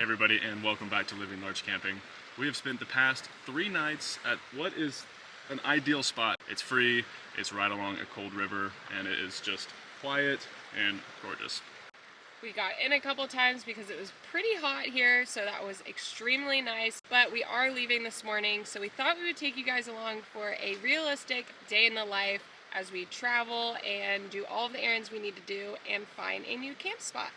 Hey everybody, and welcome back to Living Large Camping. We have spent the past 3 nights at what is an ideal spot. It's free, it's right along a cold river, and it is just quiet and gorgeous. We got in a couple times because it was pretty hot here, so that was extremely nice. But we are leaving this morning, so we thought we would take you guys along for a realistic day in the life as we travel and do all of the errands we need to do and find a new camp spot.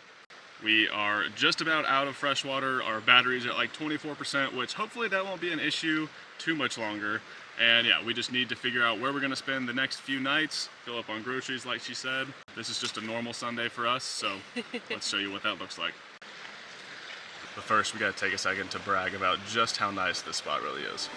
We are just about out of fresh water. Our battery's at like 24%, which hopefully that won't be an issue too much longer. And yeah, we just need to figure out where we're gonna spend the next few nights, fill up on groceries like she said. This is just a normal Sunday for us, so let's show you what that looks like. But first, we gotta take a second to brag about just how nice this spot really is.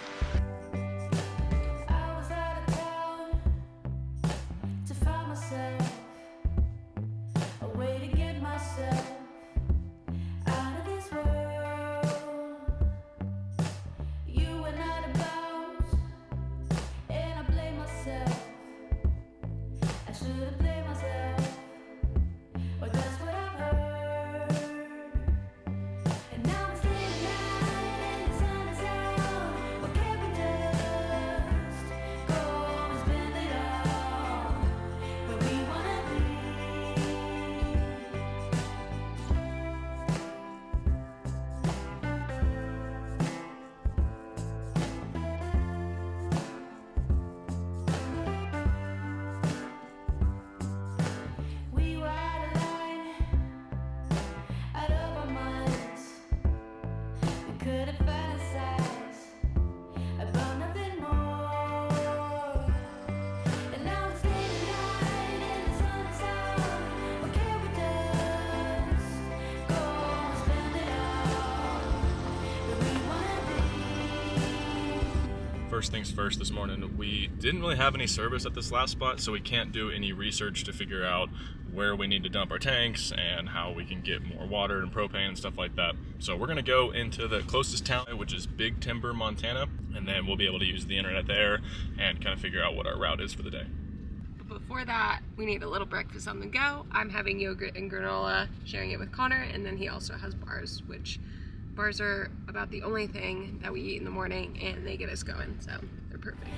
First things first, this morning we didn't really have any service at this last spot, so we can't do any research to figure out where we need to dump our tanks and how we can get more water and propane and stuff like that. So we're gonna go into the closest town, which is Big Timber, Montana, and then we'll be able to use the internet there and kind of figure out what our route is for the day. But before that, we need a little breakfast on the go. I'm having yogurt and granola, sharing it with Connor, and then he also has bars, which bars are about the only thing that we eat in the morning, and they get us going, so they're perfect.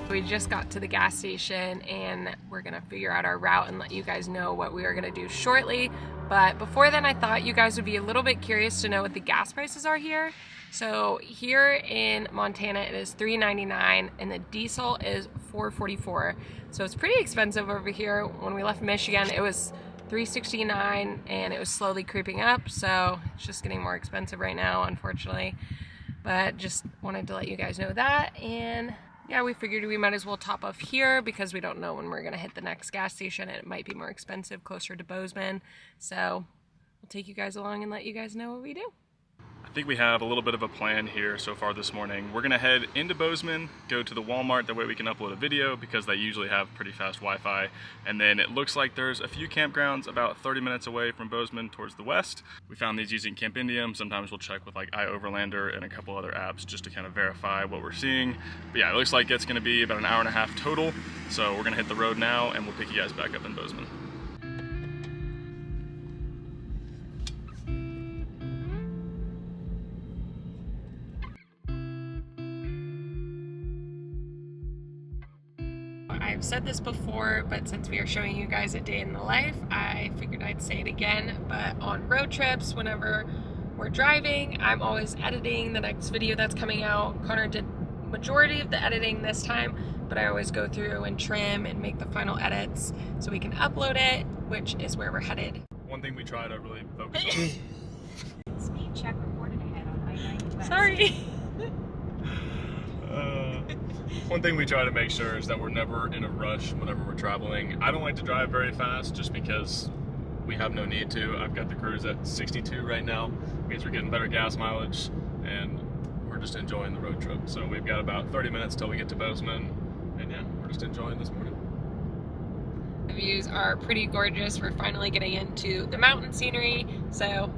We just got to the gas station, and we're gonna figure out our route and let you guys know what we are gonna do shortly. But before then, I thought you guys would be a little bit curious to know what the gas prices are here. So here in Montana, it is $3.99 and the diesel is $4.44. So it's pretty expensive over here. When we left Michigan, it was $3.69 and it was slowly creeping up. So it's just getting more expensive right now, unfortunately. But just wanted to let you guys know that. And yeah, we figured we might as well top off here because we don't know when we're gonna hit the next gas station and it might be more expensive closer to Bozeman. So we'll take you guys along and let you guys know what we do. I think we have a little bit of a plan here so far this morning. We're gonna head into Bozeman, go to the Walmart, that way we can upload a video because they usually have pretty fast Wi-Fi. And then it looks like there's a few campgrounds about 30 minutes away from Bozeman towards the west. We found these using Camp Indium. Sometimes we'll check with like iOverlander and a couple other apps just to kind of verify what we're seeing. But yeah, it looks like it's gonna be about an hour and a half total. So we're gonna hit the road now and we'll pick you guys back up in Bozeman. I've said this before, but since we are showing you guys a day in the life, I figured I'd say it again. But on road trips, whenever we're driving, I'm always editing the next video that's coming out. Connor did majority of the editing this time, but I always go through and trim and make the final edits so we can upload it, which is where we're headed. One thing we try to really focus on. Speed check reported ahead on I-90 West. Sorry. One thing we try to make sure is that we're never in a rush whenever we're traveling. I don't like to drive very fast just because we have no need to. I've got the cruise at 62 right now. It means we're getting better gas mileage and we're just enjoying the road trip. So we've got about 30 minutes till we get to Bozeman, and yeah, we're just enjoying this morning. The views are pretty gorgeous. We're finally getting into the mountain scenery, so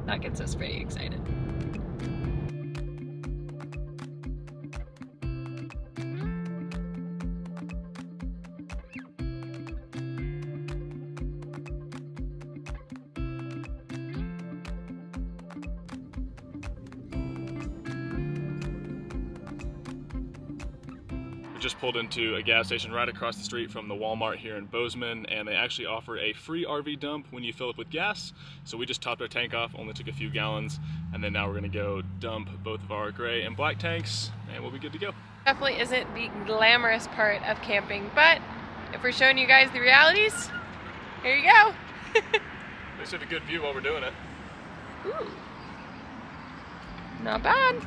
that gets us pretty excited. just pulled into a gas station right across the street from the Walmart here in Bozeman, and they actually offer a free RV dump when you fill up with gas. So we just topped our tank off, only took a few gallons, and then now we're gonna go dump both of our gray and black tanks, and we'll be good to go. Definitely isn't the glamorous part of camping, but if we're showing you guys the realities, here you go. At least we have a good view while we're doing it. Ooh, not bad.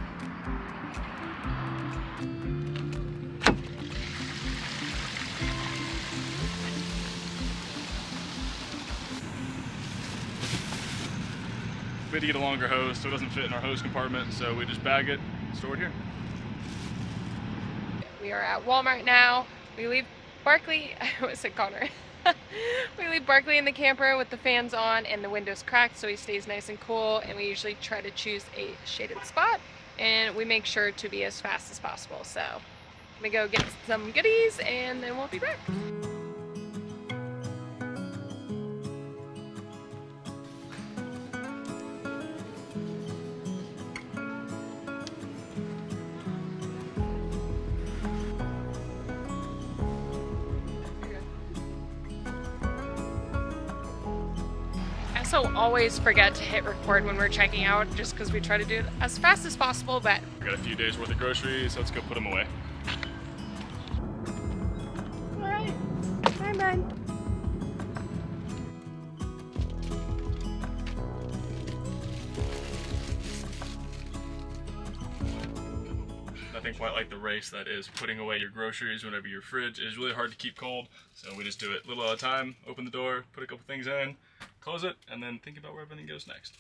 We had to get a longer hose so it doesn't fit in our hose compartment, so we just bag it, store it here. We are at Walmart now. We leave Barkley, I almost said Connor. We leave Barkley in the camper with the fans on and the windows cracked so he stays nice and cool, and we usually try to choose a shaded spot, and we make sure to be as fast as possible. So I'm gonna go get some goodies and then we'll be back. Also always forget to hit record when we're checking out, just because we try to do it as fast as possible, but We got a few days worth of groceries, so let's go put them away. alright. Bye bye. Nothing quite like the race that is putting away your groceries whenever your fridge is really hard to keep cold. So we just do it a little at a time, open the door, put a couple things in, close it, and then think about where everything goes next.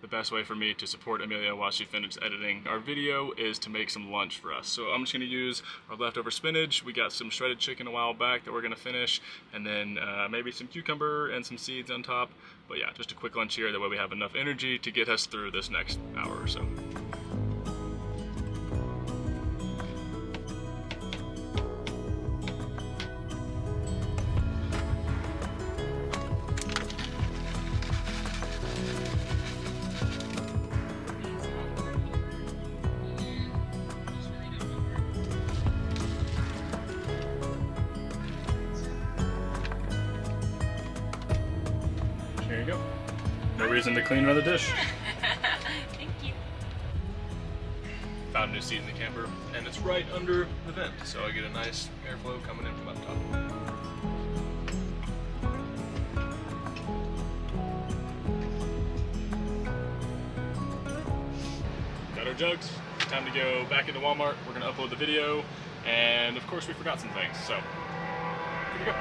The best way for me to support Amelia while she finishes editing our video is to make some lunch for us. So I'm just gonna use our leftover spinach. We got some shredded chicken a while back that we're gonna finish, and then maybe some cucumber and some seeds on top. But yeah, just a quick lunch here, that way we have enough energy to get us through this next hour or so. There you go. No reason to clean another dish. Thank you. Found a new seat in the camper, and it's right under the vent, so I get a nice airflow coming in from up top. Got our jugs. Time to go back into Walmart. We're gonna upload the video, and of course we forgot some things, so here we go.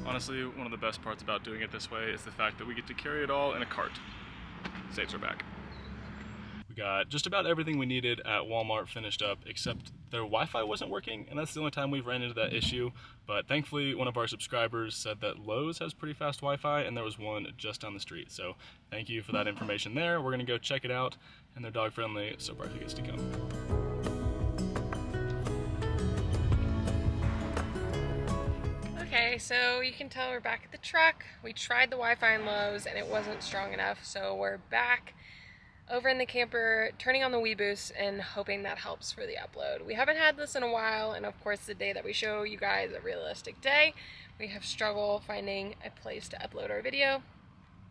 Honestly, one of the best parts about doing it this way is the fact that we get to carry it all in a cart. Saves our back. We got just about everything we needed at Walmart finished up, except their Wi-Fi wasn't working, and that's the only time we've ran into that issue. But thankfully, one of our subscribers said that Lowe's has pretty fast Wi-Fi, and there was one just down the street. So thank you for that information there. We're gonna go check it out, and they're dog friendly, so Barkley gets to come. Okay, so you can tell we're back at the truck. We tried the Wi-Fi in Lowe's and it wasn't strong enough, so we're back over in the camper, turning on the WeBoost and hoping that helps for the upload. We haven't had this in a while, and of course the day that we show you guys a realistic day, we have struggled finding a place to upload our video,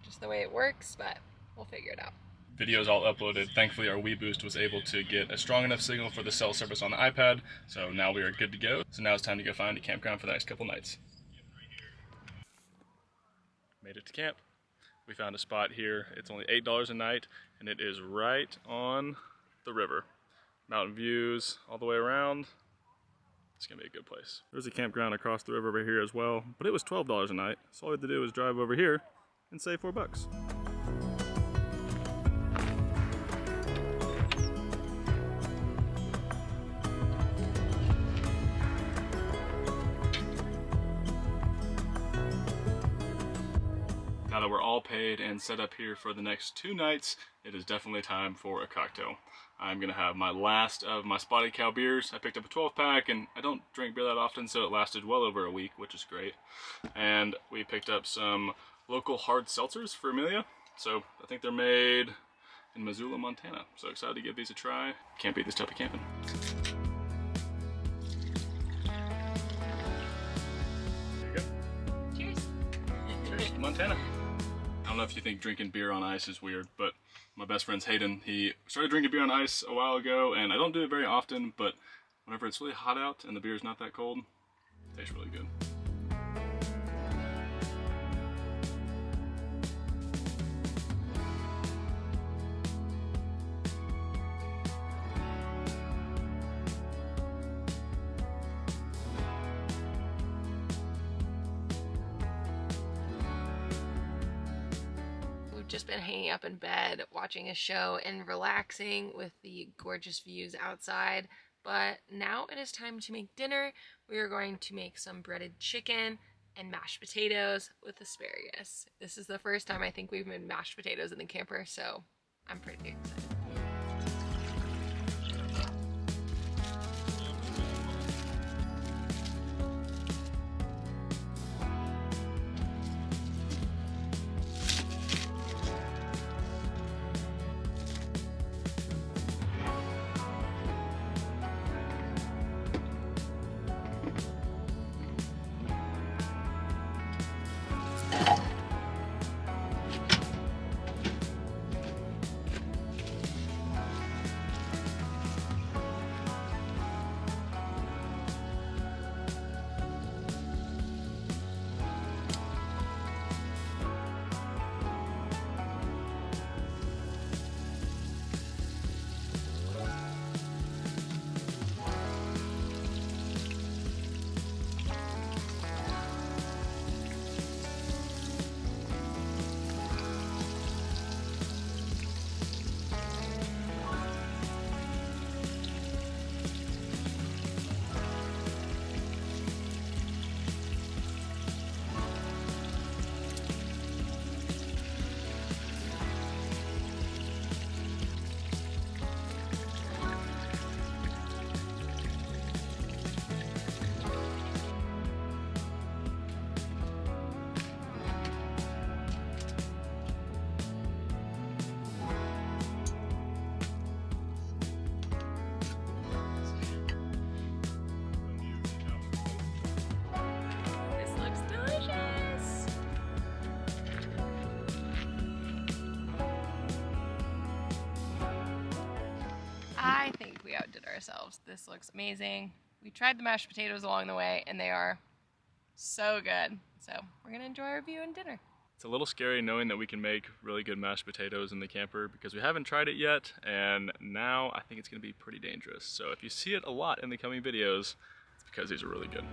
just the way it works, but we'll figure it out. Videos all uploaded. Thankfully, our WeBoost was able to get a strong enough signal for the cell service on the iPad, so now we are good to go. So now it's time to go find a campground for the next couple nights. Made it to camp. We found a spot here. It's only $8 a night, and it is right on the river. Mountain views all the way around. It's gonna be a good place. There's a campground across the river over here as well, but it was $12 a night. So all we had to do was drive over here and save $4. Now that we're all paid and set up here for the next 2 nights, it is definitely time for a cocktail. I'm gonna have my last of my Spotted Cow beers. I picked up a 12-pack, and I don't drink beer that often, so it lasted well over a week, which is great. And we picked up some local hard seltzers for Amelia. So I think they're made in Missoula, Montana. So excited to give these a try. Can't beat this type of camping. There you go. Cheers. Cheers, Montana. I don't know if you think drinking beer on ice is weird, but my best friend's Hayden. He started drinking beer on ice a while ago, and I don't do it very often, but whenever it's really hot out and the beer's not that cold, it tastes really good. Just been hanging up in bed, watching a show and relaxing with the gorgeous views outside. But now it is time to make dinner. We are going to make some breaded chicken and mashed potatoes with asparagus. This is the first time I think we've made mashed potatoes in the camper, so I'm pretty excited. I think we outdid ourselves. This looks amazing. We tried the mashed potatoes along the way, and they are so good. So we're gonna enjoy our view and dinner. It's a little scary knowing that we can make really good mashed potatoes in the camper because we haven't tried it yet, and now I think it's gonna be pretty dangerous. So if you see it a lot in the coming videos, it's because these are really good.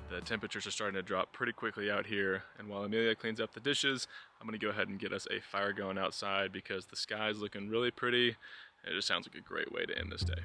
The temperatures are starting to drop pretty quickly out here, and while Amelia cleans up the dishes, I'm gonna go ahead and get us a fire going outside because the sky's looking really pretty, and it just sounds like a great way to end this day.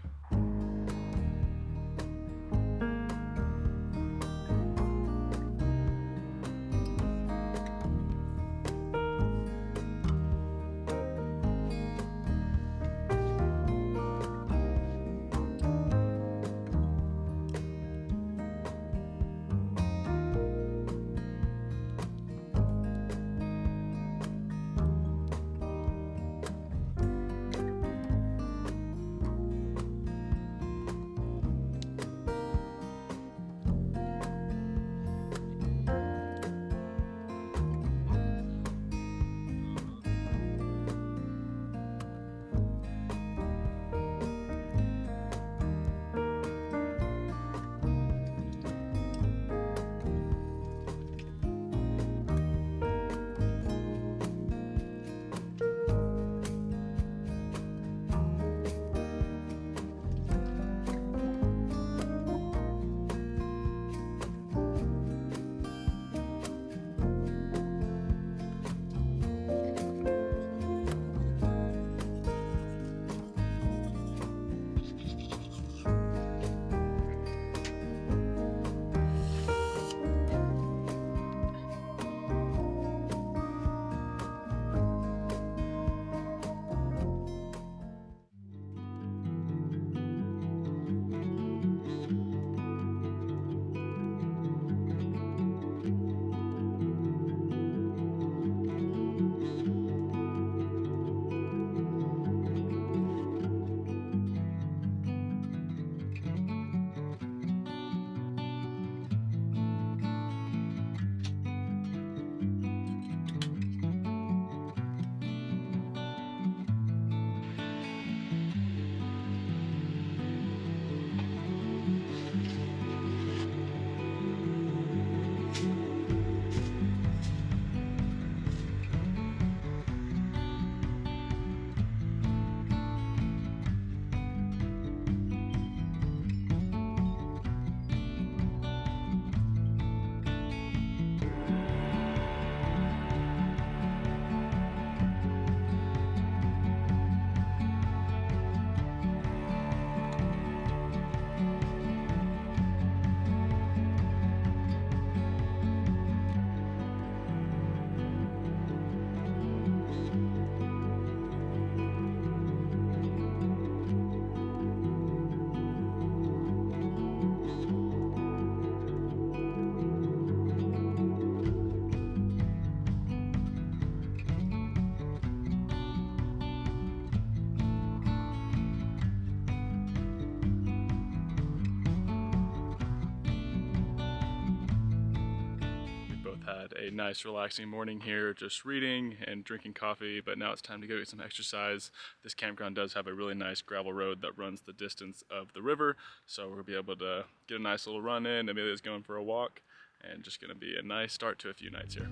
a nice relaxing morning here, just reading and drinking coffee, but now it's time to go get some exercise. This campground does have a really nice gravel road that runs the distance of the river, so we're gonna be able to get a nice little run in. Amelia's going for a walk, and just gonna be a nice start to a few nights here.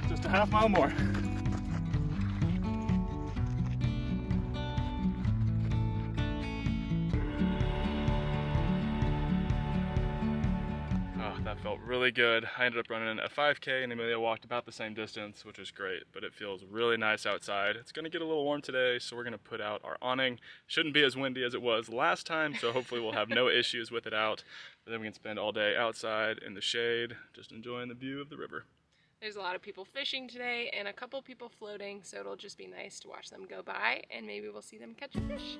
Just a half mile more. That felt really good. I ended up running a 5K and Amelia walked about the same distance, which was great, but it feels really nice outside. It's gonna get a little warm today, so we're gonna put out our awning. Shouldn't be as windy as it was last time, so hopefully we'll have no issues with it out. But then we can spend all day outside in the shade, just enjoying the view of the river. There's a lot of people fishing today and a couple people floating, so it'll just be nice to watch them go by and maybe we'll see them catch a fish.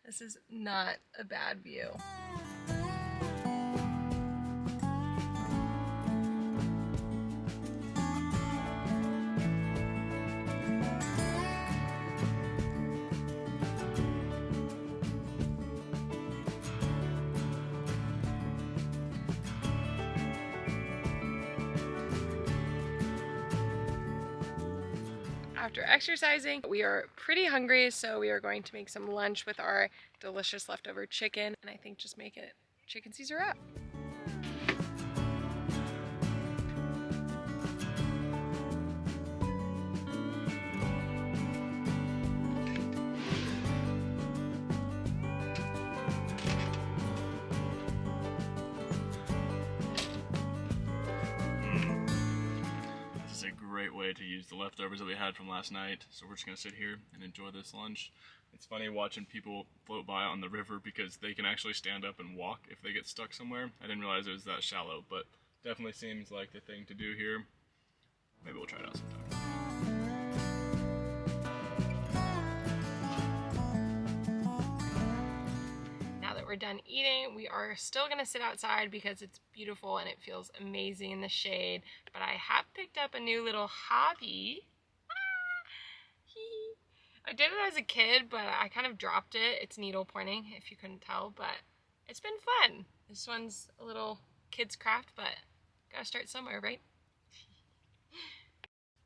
This is not a bad view. After exercising, we are pretty hungry, so we are going to make some lunch with our delicious leftover chicken, and I think just make it chicken Caesar wrap. Great way to use the leftovers that we had from last night. So we're just gonna sit here and enjoy this lunch. It's funny watching people float by on the river because they can actually stand up and walk if they get stuck somewhere. I didn't realize it was that shallow, but definitely seems like the thing to do here. Maybe we'll try it out sometime. We're done eating. We are still gonna sit outside because it's beautiful and it feels amazing in the shade, but I have picked up a new little hobby. I did it as a kid, but I kind of dropped it. It's needle pointing, if you couldn't tell, but it's been fun. This one's a little kid's craft, but gotta start somewhere, right?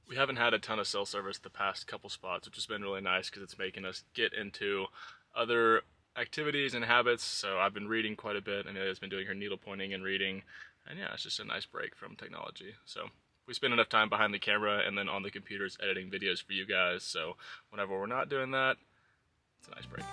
We haven't had a ton of cell service the past couple spots, which has been really nice because it's making us get into other activities and habits. So I've been reading quite a bit, and Amelia's been doing her needle pointing and reading, and yeah, it's just a nice break from technology. So we spend enough time behind the camera and then on the computers editing videos for you guys, so whenever we're not doing that, it's a nice break.